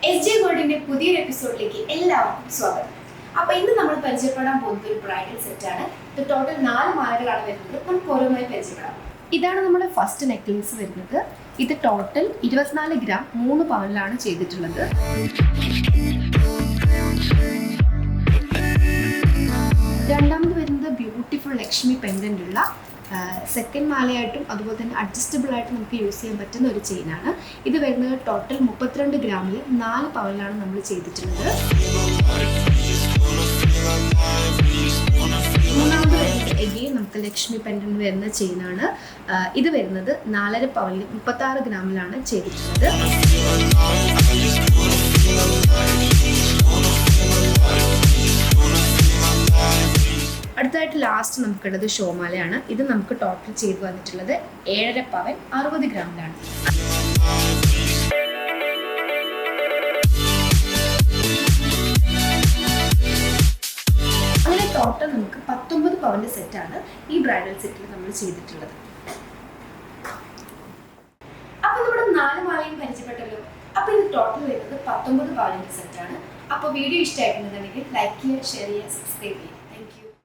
SJ ഗോൾഡിന്റെ പുതിയൊരു എപ്പിസോഡിലേക്ക് എല്ലാവർക്കും സ്വാഗതം. അപ്പോൾ ഇന്ന് നമ്മൾ പരിചയപ്പെടാൻ പോകുന്ന ഒരു ബ്രൈഡൽ സെറ്റാണ്. ഇത് ടോട്ടൽ 4 മാലകളാണ് വരുന്നത്. നമുക്ക് ഓരോന്നായി പരിചയപ്പെടാം. ഇതാണ് നമ്മുടെ ഫസ്റ്റ് നെക്ലേസ് വരുന്നത്. ഇത് ടോട്ടൽ 24 ഗ്രാം 3 പവനിലാണ് ചെയ്തിട്ടുള്ളത്. രണ്ടാമത് വരുന്നത് ബ്യൂട്ടിഫുൾ ലക്ഷ്മി പെൻഡൻ്റ് ഉള്ള സെക്കൻഡ് മാലയായിട്ടും അതുപോലെ തന്നെ അഡ്ജസ്റ്റബിൾ ആയിട്ട് നമുക്ക് യൂസ് ചെയ്യാൻ പറ്റുന്ന ഒരു ചെയിനാണ്. ഇത് വരുന്നത് ടോട്ടൽ 32 ഗ്രാമിൽ 4 പവനിലാണ് നമ്മൾ ചെയ്തിട്ടുള്ളത്. മൂന്നാമത് വരുന്നത് എഗെയിൻ നമുക്ക് ലക്ഷ്മി പെൻഡൻ്റ് വരുന്ന ചെയിനാണ്. ഇത് വരുന്നത് 4.5 പവനിൽ 36 ഗ്രാമിലാണ് ചെയ്തിട്ടുള്ളത്. അടുത്തായിട്ട് ലാസ്റ്റ് നമുക്കുള്ളത് ഷോമാലയാണ്. ഇത് നമുക്ക് ടോട്ടൽ ചെയ്തു വന്നിട്ടുള്ളത് 7.5 പവൻ 60 ഗ്രാമിലാണ്. അങ്ങനെ ടോട്ടൽ നമുക്ക് 19 പവന്റെ സെറ്റാണ് ഈ ബ്രൈഡൽ സെറ്റിൽ നമ്മൾ ചെയ്തിട്ടുള്ളത്. അപ്പൊ നമ്മുടെ 4 മാലയും പരിചയപ്പെട്ടല്ലോ. അപ്പൊ ഇത് ടോട്ടൽ വരുന്നത് 19 പവന്റെ സെറ്റാണ്. അപ്പോൾ വീഡിയോ ഇഷ്ടമായിട്ടുണ്ടെന്നുണ്ടെങ്കിൽ ലൈക്ക് ചെയ്യുക, ഷെയർ ചെയ്യുക, സബ്സ്ക്രൈബ് ചെയ്യുക.